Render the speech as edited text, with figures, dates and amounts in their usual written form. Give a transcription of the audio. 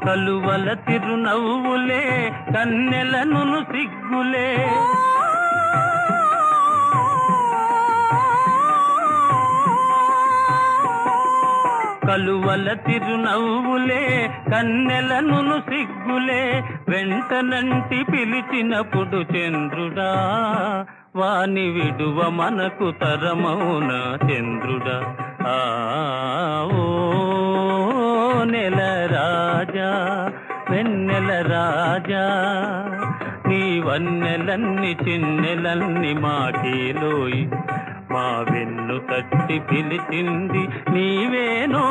కలువల తిరునవ్వులే కన్నెలను సిగ్గులే కలువల తిరునవ్వులే కన్నెలను సిగ్గులే వెంటనంటి పిలిచినప్పుడు చంద్రుడా వాని విడువ మనకు తరమౌన చంద్రుడా ఓ నెల రాజా వెన్నెల రాజా నీ వన్నెలన్ని చిన్నెలన్ని మాటేలోయి మా వెన్ను తట్టి పిలిచింది నీవేనో